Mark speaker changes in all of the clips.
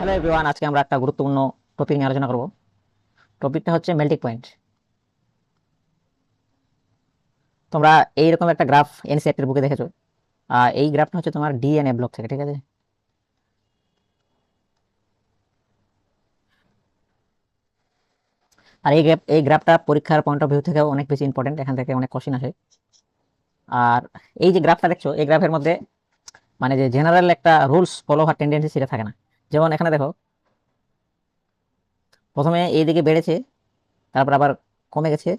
Speaker 1: Hello everyone, আজকে আমরা একটা গুরুত্বপূর্ণ টপিক নিয়ে আলোচনা করব। টপিকটা হচ্ছে মেল্টিং পয়েন্ট। তোমরা এইরকম একটা গ্রাফ এনসিইআরটির বুকে দেখেছো। এই গ্রাফটা হচ্ছে তোমার ডিএনএ ব্লক থেকে, ঠিক আছে। আর এই গ্রাফটা পরীক্ষার পয়েন্ট অফ ভিউ থেকে অনেক বেশি ইম্পর্টেন্ট, এখান থেকে অনেক কোশ্চেন আসে। আর এই যে গ্রাফটা দেখছো, এই গ্রাফের মধ্যে মানে যে জেনারেল একটা রুলস ফলো হওয়ার টেন্ডেন্সি সেটা থাকে না। যেমন এখানে দেখো, প্রথমে এই দিকে বেড়েছে, তারপর আবার কমে গেছে,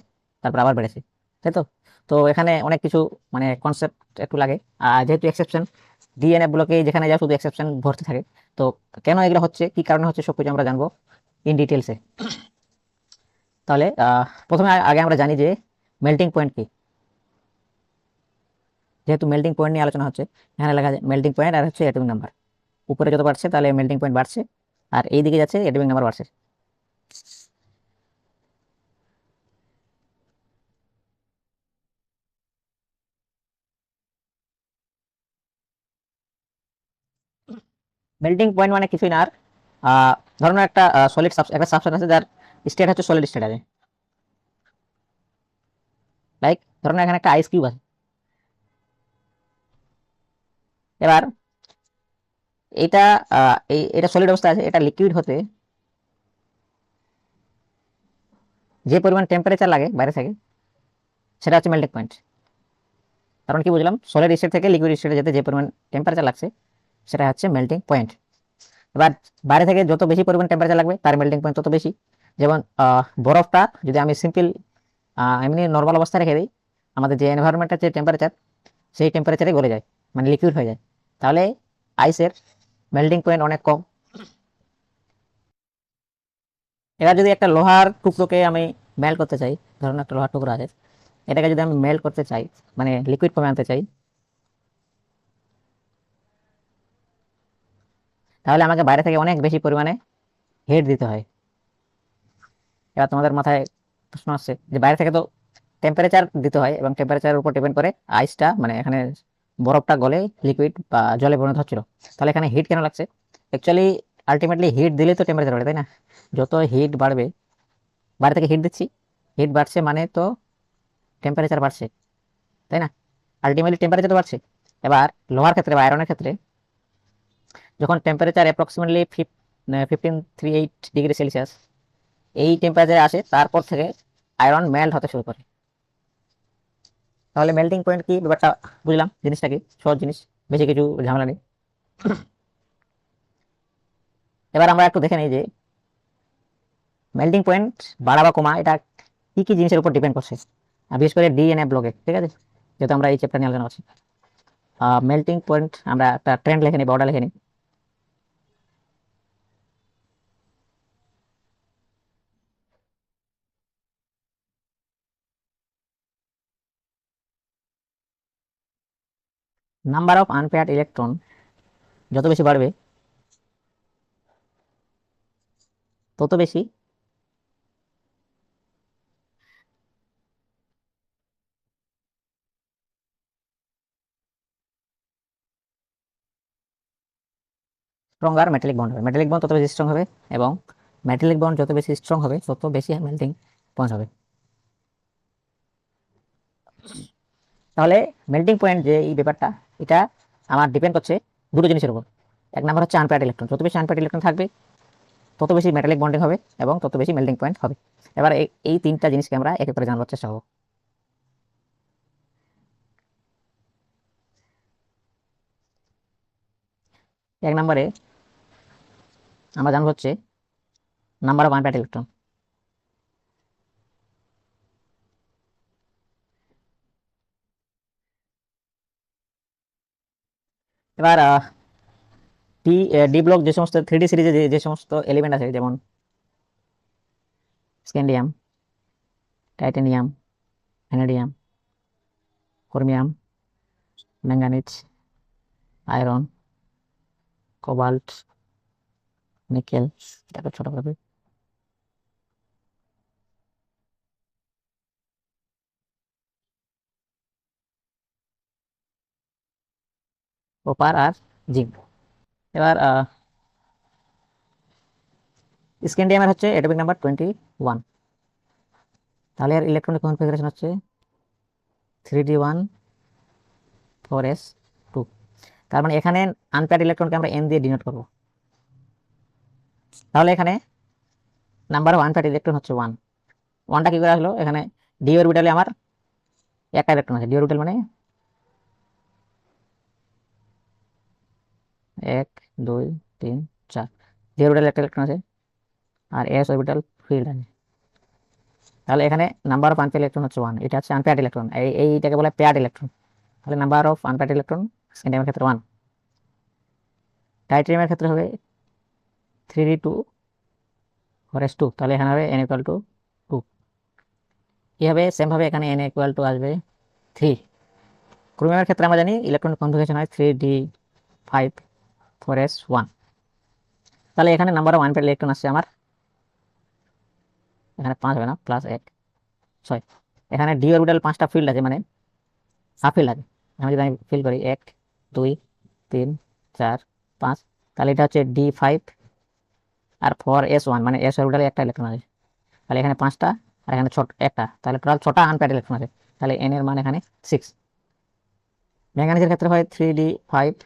Speaker 1: তারপর আবার বেড়েছে, তাই তো। তো এখানে অনেক কিছু মানে কনসেপ্ট একটু লাগে। আর যেহেতু এক্সেপশন, ডিএনএ ব্লকে যেখানে যা শুধু এক্সেপশন ভর্তি থাকে। তো কেন এগুলো হচ্ছে, কি কারণে হচ্ছে, সবকিছু আমরা জানবো ইন ডিটেলসে। তাহলে প্রথমে আগে আমরা জানি যে মেল্টিং পয়েন্ট কি। যেহেতু মেল্টিং পয়েন্ট নিয়ে আলোচনা হচ্ছে, এখানে লেখা আছে মেল্টিং পয়েন্ট আর হচ্ছে অ্যাটমিক নাম্বার। উপরে যত বাড়ছে তাহলে মেল্টিং পয়েন্ট বাড়ছে, আর এই দিকে যাচ্ছে অ্যাটমিক নাম্বার বাড়ছে। মেল্টিং পয়েন্ট মানে কিছুই না আর, ধরুন একটা সলিড একটা সাবস্টেন্স আছে, যার স্টেট হচ্ছে সলিড স্টেট আছে। লাইক ধরুন এখানে একটা আইস কিউব আছে। এবার এটা এটা সলিড অবস্থা আছে, এটা লিকুইড হতে যে পরিমাণ টেম্পারেচার লাগে বাইরে থেকে, সেটা হচ্ছে মেল্টিং পয়েন্ট। কারণ কি বুঝলাম, সলিড স্টেট থেকে লিকুইড স্টেটে যেতে যে পরিমাণ টেম্পারেচার লাগছে সেটা হচ্ছে মেল্টিং পয়েন্ট। এবার বাইরে থেকে যত বেশি পরিমাণ টেম্পারেচার লাগবে তার মেল্টিং পয়েন্ট তত বেশি। যেমন বরফটা যদি আমি সিম্পল এমনি নর্মাল অবস্থায় রেখে দিই, আমাদের যে এনভায়রনমেন্টের যে টেম্পারেচার, সেই টেম্পারেচারে গলে যায়, মানে লিকুইড হয়ে যায়। তাহলে আইসের মেল্টিং পয়েন্ট অনেক কম। এবার যদি একটা লোহার টুকরোকে আমি মেল্ট করতে চাই, ধরুন একটা লোহার টুকরো আছে, এটাকে যদি আমি মেল্ট করতে চাই, মানে লিকুইড ফর্মে আনতে চাই, তাহলে আমাকে বাইরে থেকে অনেক বেশি পরিমাণে হিট দিতে হয়। এবার তোমাদের মাথায় প্রশ্ন আসছে যে বাইরে থেকে তো টেম্পারেচার দিতে হয়, এবং টেম্পারেচারের উপর ডিপেন্ড করে আইসটা, মানে এখানে বরফটা গলে লিকুইড বা জলে পরিণত হচ্ছিল। তাহলে এখানে হিট কেন লাগছে? অ্যাকচুয়ালি আলটিমেটলি হিট দিলেই তো টেম্পারেচার বাড়ে, তাই না? যত হিট বাড়বে, বাইরে থেকে হিট দিচ্ছি, হিট বাড়ছে মানে তো টেম্পারেচার বাড়ছে, তাই না? আলটিমেটলি টেম্পারেচার তো বাড়ছে। এবার লোহার ক্ষেত্রে বা আয়রনের ক্ষেত্রে যখন টেম্পারেচার অ্যাপ্রক্সিমেটলি 1538 ডিগ্রি সেলসিয়াস এই টেম্পারেচারে আসে, তারপর থেকে আয়রন মেল্ট হতে শুরু করে। তাহলে মেল্টিং পয়েন্ট কি ব্যাপারটা বুঝলাম, জিনিসটা কি সহজ জিনিস, বেশি কিছু ঝামেলা নেই। এবার আমরা একটু দেখে নিই যে মেল্টিং পয়েন্ট বাড়া বা কমা এটা কি কি জিনিসের উপর ডিপেন্ড করছে, আর বিশেষ করে ডিএনএ ব্লকে, ঠিক আছে। যেহেতু আমরা এই চ্যাপ্টার নিয়ে আলোচনা করছি, মেল্টিং পয়েন্ট আমরা একটা ট্রেন্ড লিখে নিই, বর্ডার লিখে নিই। নাম্বার অফ আনপেয়ার্ড ইলেকট্রন যত বেশি বাড়বে, তত বেশি স্ট্রঙ্গার মেটালিক বন্ড হবে। মেটালিক বন্ড তত বেশি স্ট্রং হবে, এবং মেটালিক বন্ড যত বেশি স্ট্রং হবে তত বেশি মেল্টিং পয়েন্ট হবে। তাহলে মেল্টিং পয়েন্ট যে এই ব্যাপারটা, এটা আমার ডিপেন্ড করছে দুটো জিনিসের উপর। এক নাম্বার হচ্ছে আনপেয়ার্ড ইলেকট্রন, যত বেশি আনপেয়ার্ড ইলেকট্রন থাকবে তত বেশি মেটালিক বন্ডিং হবে, এবং তত বেশি মেল্টিং পয়েন্ট হবে। এবার এই তিনটা জিনিসকে আমরা এক এক করে জানার চেষ্টা করবো। এক নম্বরে আমরা জানবো হচ্ছে নাম্বার অফ আনপেয়ার্ড ইলেকট্রন। এবার ডি ডি ব্লক যে সমস্ত 3D সিরিজে যে সমস্ত এলিমেন্ট আছে, যেমন scandium, titanium, vanadium, chromium, manganese, iron, cobalt, nickel, এটাকে ছোট করে কপার আর জিঙ্ক। এবার স্ক্যান্ডিয়ামের হচ্ছে অ্যাটমিক নাম্বার 21। তাহলে এর ইলেকট্রনিক কনফিগারেশন হচ্ছে 3d1 4s2। তার মানে এখানে আনপেয়ার্ড ইলেকট্রনকে আমরা n দিয়ে ডিনোট করব। তাহলে এখানে নাম্বার অফ আনপেয়ার্ড ইলেকট্রন হচ্ছে 1। 1টা কি করে আসলো? এখানে ডি অরবিটালে আমার একটা ইলেকট্রন আছে। ডি অরবিটাল মানে 1 2 3 4, ডি অরবিটালে একটা ইলেকট্রন আছে আর এস অরবিটাল ফিল্ড আছে। তাহলে এখানে নাম্বার অফ আনপেয়ার্ড ইলেকট্রন হচ্ছে 1। এটা হচ্ছে আনপেয়ার্ড ইলেকট্রন, এইটাকে বলে পেয়ার্ড ইলেকট্রন। তাহলে নাম্বার অফ আনপেয়ার্ড ইলেকট্রন স্ক্যান্ডিয়ামের ক্ষেত্রে 1। টাইটেরিয়ামের ক্ষেত্রে হবে 3d2 4s2। তাহলে এখানে হবে n = 2। কি হবে? সেম ভাবে এখানে n = আসবে 3। ক্রোমিয়ামের ক্ষেত্রে আমরা জানি ইলেকট্রন কনফিগারেশন হয় 3d5 4s1। তাহলে এখানে নাম্বার অফ আনপেয়ার্ড ইলেকট্রন আসছে আমার, এখানে 5 হবে না, +1 6। এখানে ডি অরবিটাল 5টা ফিল্ড আছে, মানে হাফ ফিল্ড আছে। আমি যদি আমি ফিল করি 1 2 3 4 5, তাহলে এটা হচ্ছে d5 আর 4s1, মানে s অরবিটালে একটা ইলেকট্রন আছে। তাহলে এখানে 5টা আর এখানে ছোট একটা, তাহলে টোটাল 6টা আনপেয়ার্ড ইলেকট্রন আছে। তাহলে n এর মান এখানে 6। ম্যাঙ্গানিজের ক্ষেত্রে হয় 3d5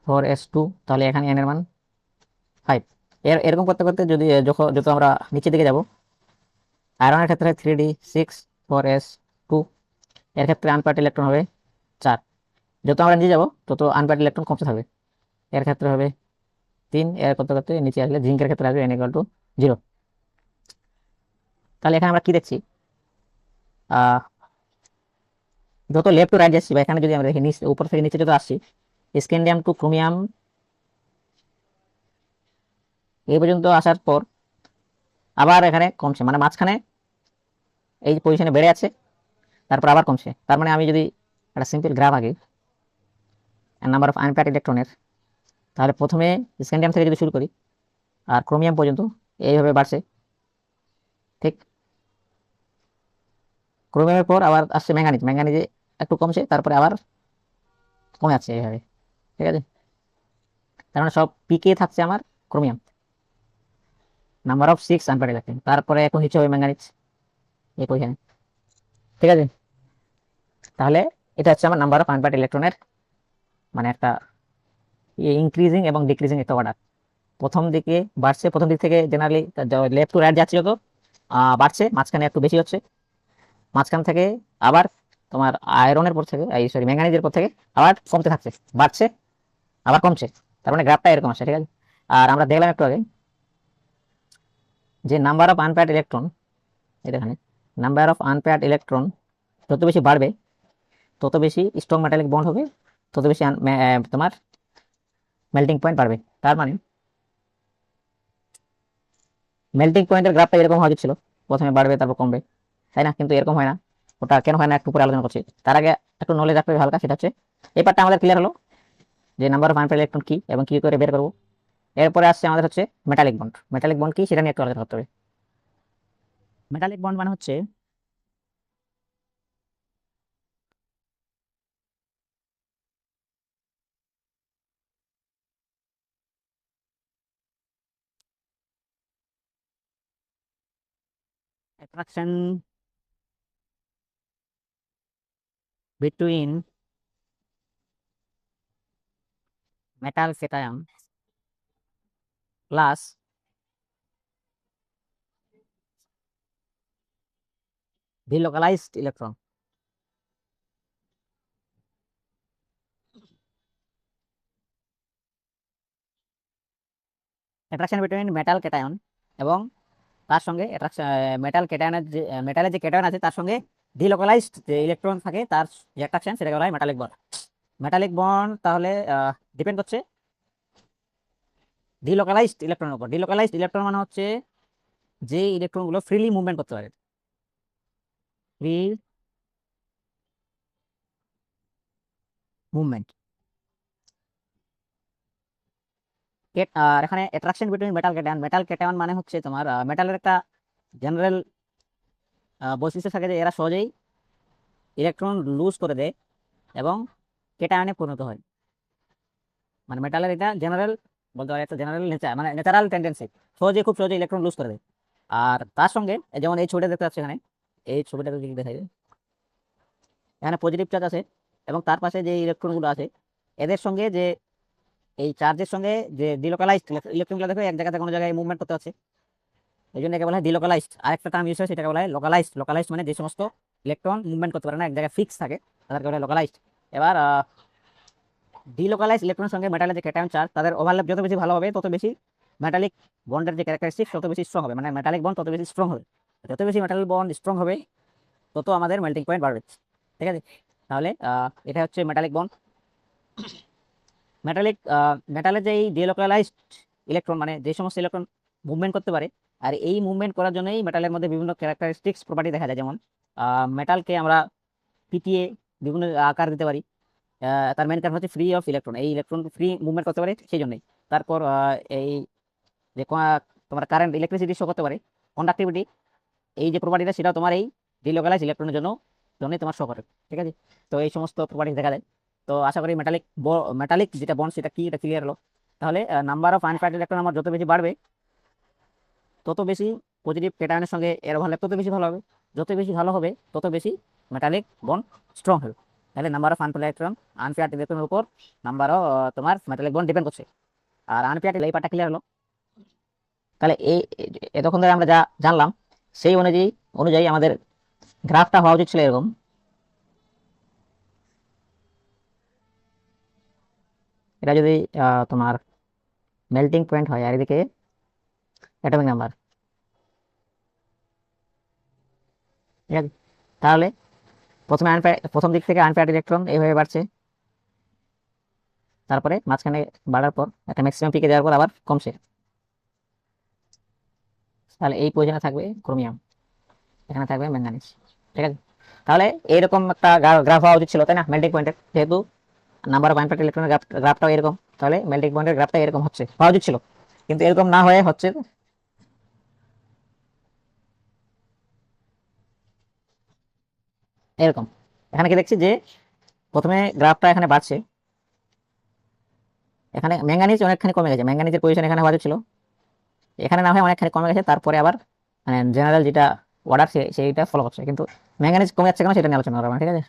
Speaker 1: 4s2। তাহলে এখানে n এর মান 5। এরকম করতে করতে যদি যত আমরা নিচের দিকে যাব, আয়রনের ক্ষেত্রে 3d6 4s2। এর ক্ষেত্রে আনপেয়ার্ড ইলেকট্রন হবে 4। যত আমরা নিচে যাব তত আনপেয়ার্ড ইলেকট্রন কমতে থাকবে। এর ক্ষেত্রে হবে 3। এর করতে করতে নিচে আসলে জিঙ্কের ক্ষেত্রে আসবে n = 0। তাহলে এখানে আমরা কি দেখছি? যত লেফট টু রাইট যাচ্ছি, বা এখানে যদি আমরা দেখি নিচে উপর থেকে নিচে যত আসছি, স্ক্যান্ডিয়াম টু ক্রোমিয়াম এই পর্যন্ত আসার পর আবার এখানে কমছে, মানে মাঝখানে এই পজিশনে বেড়ে আছে, তারপর আবার কমছে। তার মানে আমি যদি একটা সিম্পল গ্রাফ আঁকি নাম্বার অফ আনপেয়ার্ড ইলেকট্রনের, তাহলে প্রথমে স্ক্যান্ডিয়াম থেকে যদি শুরু করি আর ক্রোমিয়াম পর্যন্ত এইভাবে বাড়ছে, ঠিক। ক্রোমিয়ামের পর আবার আসছে ম্যাঙ্গানিজ, ম্যাঙ্গানিজে একটু কমছে, তারপরে আবার কমে যাচ্ছে এইভাবে, ঠিক আছে। তার মানে সব পিকে থাকছে আমার chromium, number of 6 unpaired electron. তারপরে এখন নিচে হবে ম্যাঙ্গানিজ এই পজিশনে, ঠিক আছে। তাহলে এটা হচ্ছে আমার নাম্বার অফ আনপেয়ার্ড ইলেকট্রনের মানে একটা ইনক্রিজিং এবং ডিক্রিজিং একটা অর্ডার। প্রথম দিকে বাড়ছে, প্রথম দিক থেকে জেনারেলি লেফট টু রাইট যাচ্ছে যত বাড়ছে, মাঝখানে একটু বেশি হচ্ছে, মাঝখান থেকে আবার তোমার আয়রনের পর থেকে ম্যাঙ্গানিজের পর থেকে আবার কমতে থাকছে, বাড়ছে আবার কমছে। তার মানে গ্রাফটা এরকম আসছে, ঠিক আছে। আর আমরা দেখলাম একটু আগে যে নাম্বার অফ আনপেয়ার্ড ইলেকট্রন, এখানে নাম্বার অফ আনপেয়ার্ড ইলেকট্রন যত বেশি বাড়বে তত বেশি স্ট্রং মেটালিক বন্ড হবে, তত বেশি তোমার মেল্টিং পয়েন্ট বাড়বে। তার মানে মেল্টিং পয়েন্টের গ্রাফটা এরকম হওয়া ছিল, প্রথমে বাড়বে তারপর কমবে, তাই না? কিন্তু এরকম হয় না। ওটা কেন হয় না একটু পরে আলোচনা করছি। তার আগে একটু নলেজ রাখতে হবে হালকা, সেটা হচ্ছে এই পার্টটা আমাদের ক্লিয়ার হলো যে নাম্বার অফ আনপেয়ার্ড ইলেকট্রন কি এবং কি করে বের করবো। এরপরে আসছে আমাদের হচ্ছে মেটালিক বন্ড। মেটালিক বন্ড কি সেটা নিয়ে একটু আলোচনা করতে হবে। মেটালিক বন্ড মানে হচ্ছে attraction between metal cation plus delocalized electron। Attraction between metal cation এবং তার সঙ্গে মেটাল ক্যাটায়নের যে মেটালের যে ক্যাটায়ন আছে তার সঙ্গে ডিলোকালাইজড যে ইলেকট্রন থাকে তার যে অ্যাট্রাকশন, সেটাকে বলা হয় মেটালিক বন্ড। মেটালিক বন্ড তাহলে ডিপেন্ড করছে ডিলোকালাইজড ইলেকট্রনের উপর। ডিলোকালাইজড ইলেকট্রন মানে হচ্ছে যে ইলেকট্রনগুলো ফ্রিলি মুভমেন্ট করতে পারে, ফ্রি মুভমেন্ট। আর এখানে attraction between metal cation, metal cation মানে হচ্ছে তোমার মেটালের একটা জেনারেল বৈশিষ্ট্য থাকে যে এরা সহজেই ইলেকট্রন লুজ করে দেয় এবং ক্যাটায়নে পরিণত হয়। মানে মেটালের এটা জেনারেল বলতে পারি একটা জেনারেল নেচার, মানে ন্যাচারাল টেন্ডেন্সি, খুব সহজে ইলেকট্রন লুজ করে দেয়। আর তার সঙ্গে যেমন এই ছবিটা দেখতে পাচ্ছি এখানে, এই ছবিটা যদি দেখাই যায়, এখানে পজিটিভ চার্জ আছে এবং তার পাশে যে ইলেকট্রনগুলো আছে এদের সঙ্গে যে এই চার্জের সঙ্গে যে ডিলোকালাইজড ইলেকট্রনগুলো দেখো এক জায়গা থেকে কোনো জায়গায় মুভমেন্ট করতে হচ্ছে, এই জন্য একে বলা হয় ডিলোকালাইজড। আরেকটা টার্ম ইউজ হয় সেটাকে বলা হয় লোকালাইজড। লোকালাইজড মানে যে সমস্ত ইলেকট্রন মুভমেন্ট করতে পারে না, এক জায়গায় ফিক্স থাকে, তাদেরকে বলা হয় লোকালাইজড। এবার ডিলোকালাইজড ইলেকট্রনের সঙ্গে মেটালের যে ক্যাটায়ন চার্জ তাদের ওভারল্যাপ যত বেশি ভালো হবে তত বেশি মেটালিক বন্ডের যে ক্যারেক্টারিস্টিক্স তত বেশি স্ট্রং হবে, মানে মেটালিক বন্ড তত বেশি স্ট্রং হবে। যত বেশি মেটালিক বন্ড স্ট্রং হবে তত আমাদের মেল্টিং পয়েন্ট বাড়বে। ঠিক আছে, তাহলে এটা হচ্ছে মেটালিক বন্ড। মেটালের যে এই ডিলোকালাইজড ইলেকট্রন, মানে যে সমস্ত ইলেকট্রন মুভমেন্ট করতে পারে, আর এই মুভমেন্ট করার জন্যই মেটালের মধ্যে বিভিন্ন ক্যারেক্টারিস্টিক্স প্রপার্টি দেখা যায়। যেমন মেটালকে আমরা পিটিয়ে বিভিন্ন আকার দিতে পারি। তার মেন কারণ হচ্ছে ফ্রি অফ ইলেকট্রন, এই ইলেকট্রন ফ্রি মুভমেন্ট করতে পারে সেই জন্যই। তারপর এই যে তোমার কারেন্ট ইলেকট্রিসিটি শো করতে পারে, কন্ডাক্টিভিটি, এই যে প্রপার্টিটা সেটাও তোমার এই ডিলোকালাইজড ইলেকট্রনের জন্যই তোমার শো করে। ঠিক আছে, তো এই সমস্ত প্রপার্টি দেখা যায়। তো আশা করি মেটালিক যেটা বন্ড সেটা কি এটা ক্লিয়ার হলো। তাহলে নাম্বার অফ আনপেয়ার্ড ইলেকট্রন আমার যত বেশি বাড়বে তত বেশি পজিটিভ ক্যাটায়নের সঙ্গে এর ওভারল্যাপ তত বেশি ভালো হবে, যত বেশি ভালো হবে তত বেশি মেটালিক বন্ড স্ট্রং হবে। তাহলে নাম্বার অফ আনপেয়ার্ড ইলেকট্রনের উপর নাম্বার অফ তোমার মেটালিক বন্ড ডিপেন্ড করছে। আর আনপেয়ার্ড এই পার্টটা ক্লিয়ার হলো। তাহলে এতক্ষণ ধরে আমরা যা জানলাম সেই অনুযায়ী অনুযায়ী আমাদের গ্রাফটা হওয়া উচিত ছিল এরকম। এটা যদি তোমার মেল্টিং পয়েন্ট হয় আর এদিকে অ্যাটমিক নাম্বার, ঠিক আছে, তাহলে প্রথম দিক থেকে আনপেয়ার্ড ইলেকট্রন এইভাবে বাড়ছে, তারপরে মাঝখানে বাড়ার পর একটা ম্যাক্সিমাম পিকে যাওয়ার পর আবার কমছে। তাহলে এই পজিশনে থাকবে ক্রোমিয়াম, এখানে থাকবে ম্যাঙ্গানিজ। ঠিক আছে, তাহলে এইরকম একটা গ্রাফ হওয়া উচিত ছিল, তাই না? মেল্টিং পয়েন্টের যেহেতু নাম্বার অফ আনপেয়ার্ড ইলেকট্রনের গ্রাফটাও এরকম, তাহলে মেল্টিং পয়েন্টের গ্রাফটা এরকম হওয়া উচিত ছিল, কিন্তু এরকম না হয়ে হচ্ছে এরকম। এখানে কি দেখছি যে প্রথমে গ্রাফটা এখানে বাড়ছে, এখানে ম্যাঙ্গানিজ অনেকখানি কমে গেছে, ম্যাঙ্গানিজের পজিশন এখানে হওয়া ছিল, এখানে না হয়ে অনেকখানি কমে গেছে, তারপরে আবার মানে জেনারেল যেটা অর্ডার সেইটা ফলো করছে, কিন্তু ম্যাঙ্গানিজ কমে যাচ্ছে কেন সেটা নিয়ে আলোচনা করবো। ঠিক আছে,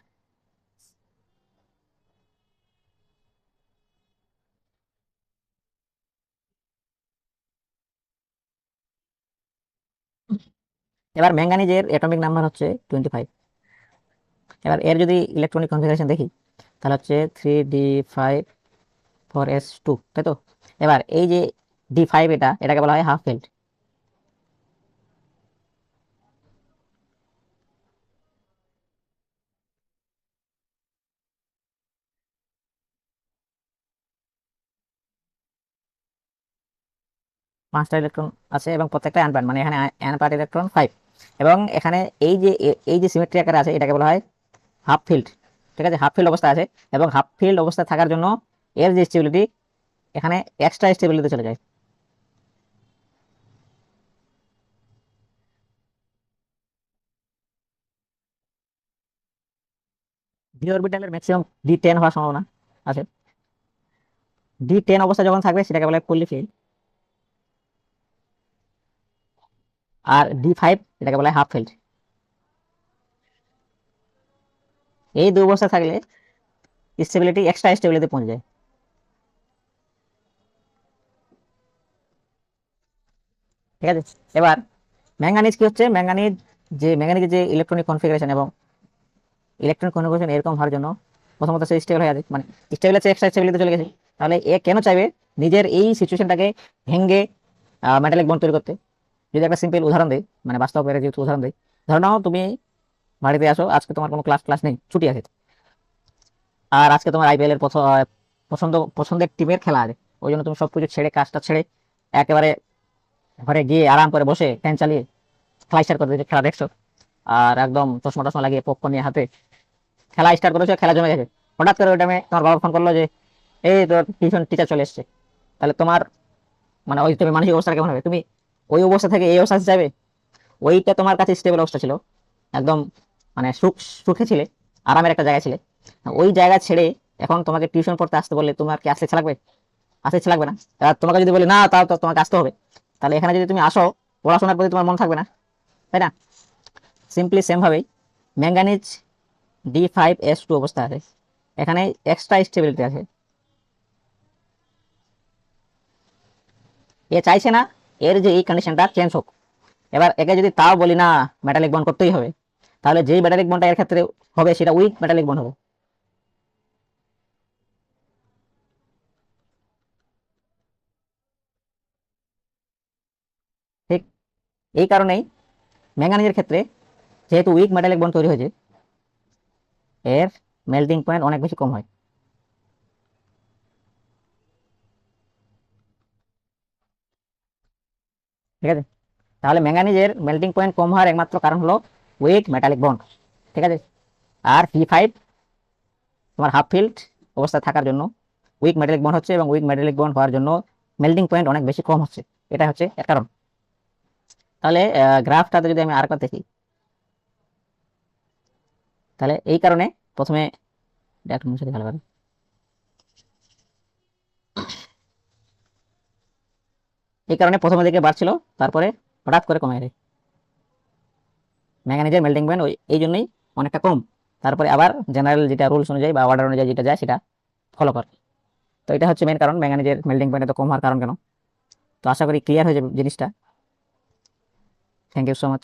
Speaker 1: এবার ম্যাঙ্গানিজের অ্যাটমিক নাম্বার হচ্ছে 25। এবার এর যদি ইলেকট্রনিক কনফিগারেশন দেখি তাহলে হচ্ছে 3d5 4s2, তাই তো? এবার এই যে d5 এটাকে বলা হয় হাফ ফিল্ড। পাঁচটা ইলেকট্রন আছে এবং প্রত্যেকটা অ্যানপার্ট, মানে এখানে অ্যানপার্ট ইলেকট্রন 5, এবং এখানে এই যে সিমেট্রি আকারে আছে এটাকে বলা হয় হাফ ফিল্ড। ঠিক আছে, হাফ ফিল্ড অবস্থা আছে, এবং হাফ ফিল্ড অবস্থা থাকার জন্য এর যে স্টেবিলিটি এখানে এক্সট্রা স্টেবিলিটি চলে যায়। ডি অরবিটালের ম্যাক্সিমাম D10 হওয়ার সম্ভাবনা আছে। D10 অবস্থা যখন থাকবে সেটাকে বলা হয় ফুললি ফিল্ড, আর D5 এটাকে বলা হয় হাফ ফিল্ড। এই দুই অবস্থা থাকলে স্টেবিলিটি এক্সট্রা স্টেবিলিটি পৌঁছে যায়। ঠিক আছে, এবার ম্যাঙ্গানিজ কি হচ্ছে, ম্যাঙ্গানিজের যে ইলেকট্রনিক কনফিগারেশন এবং ইলেকট্রনিক কনফিগারেশন এরকম হওয়ার জন্য প্রথমত সে স্টেবল হয়ে আছে, মানে স্টেবল আছে এক্সট্রা স্টেবিলিটি চলে গেছে। তাহলে এ কেন চাইবে নিজের এই সিচুয়েশনটাকে ভেঙে মেটালিক বন্ড তৈরি করতে? যদি একটা সিম্পল উদাহরণ দেয়, মানে বাস্তব যেহেতু উদাহরণ দেয়, ধরে নাও তুমি বাড়িতে আসো, আজকে তোমার কোনো ক্লাস নেই, ছুটি আছে, আর আজকে তোমার আইপিএল এর পছন্দের টিমের খেলা আছে, ওই জন্য তুমি সবকিছু ছেড়ে কাজটা ছেড়ে একেবারে ঘরে গিয়ে আরাম করে বসে ফ্যান চালিয়ে খেলা স্টার্ট করে দিয়েছো, খেলা দেখছো, আর একদম চশমা টশমা লাগিয়ে পপকর্ন নিয়ে হাতে খেলা স্টার্ট করেছো, খেলা জমে গেছে। হঠাৎ করে ওই টাইমে তোমার বাবা ফোন করলো যে এই তোর টিউশন টিচার চলে এসছে। তাহলে তোমার মানে ওই তুমি মানসিক অবস্থা কেমন হবে? তুমি ওই অবস্থা থেকে এই অবস্থা চাইবে? ওইটা তোমার কাছে স্টেবল অবস্থা ছিল, একদম মানে সুখে ছিলে, আরামের একটা জায়গা ছিলে, ওই জায়গা ছেড়ে এখন তোমাকে টিউশন পড়তে আসতে বললে তোমার কি আসতে ইচ্ছা লাগবে? আসতে ইচ্ছে লাগবে না। এবার তোমাকে যদি বলি না তাও তো তোমাকে আসতে হবে, তাহলে এখানে যদি তুমি আসো পড়াশোনার প্রতি তোমার মন থাকবে না, তাই না? সিম্পলি সেম ভাবেই ম্যাঙ্গানিজ D5S2 অবস্থা আছে, এখানে এক্সট্রা স্টেবিলিটি আছে, এ চাইছে না এর যে এই কন্ডিশনটা চেঞ্জ হোক। এবার একে যদি তাও বলি না মেটালিক বন্ড করতেই হবে, তাহলে যেই মেটালিক বন্ডটা এর ক্ষেত্রে হবে সেটা উইক মেটালিক বন্ড হবে। ঠিক এই কারণেই ম্যাঙ্গানিজের ক্ষেত্রে যেহেতু উইক মেটালিক বন্ড তৈরি হয়েছে, এর মেল্টিং পয়েন্ট অনেক বেশি কম হয়। ঠিক আছে, তাহলে ম্যাঙ্গানিজের মেল্টিং পয়েন্ট কম হওয়ার একমাত্র কারণ হলো উইক মেটালিক বন্ড। ঠিক আছে, আর P5 তোমার হাফ ফিল্ড অবস্থায় থাকার জন্য উইক মেটালিক বন্ড হচ্ছে, এবং উইক মেটালিক বন্ড হওয়ার জন্য মেল্টিং পয়েন্ট অনেক বেশি কম হচ্ছে, এটা হচ্ছে এর কারণ। তাহলে গ্রাফটাতে যদি আমি আরেকবার দেখি, তাহলে এই কারণে প্রথমে একটু মুছে দিই ভালোভাবে। এই কারণে প্রথমে দিকে বাড়ছিল, তারপরে হঠাৎ করে কমে যায়। ম্যাঙ্গানিজের মেল্টিং পয়েন্ট ওই এই জন্যই অনেকটা কম, তারপরে আবার জেনারেল যেটা রুলস অনুযায়ী বা অর্ডার অনুযায়ী যেটা যায় সেটা ফলো করে। তো এটা হচ্ছে মেন কারণ ম্যাঙ্গানিজের মেল্টিং পয়েন্ট এত কম হওয়ার কারণ কেন। তো আশা করি ক্লিয়ার হয়ে যাবে জিনিসটা। Thank you so much.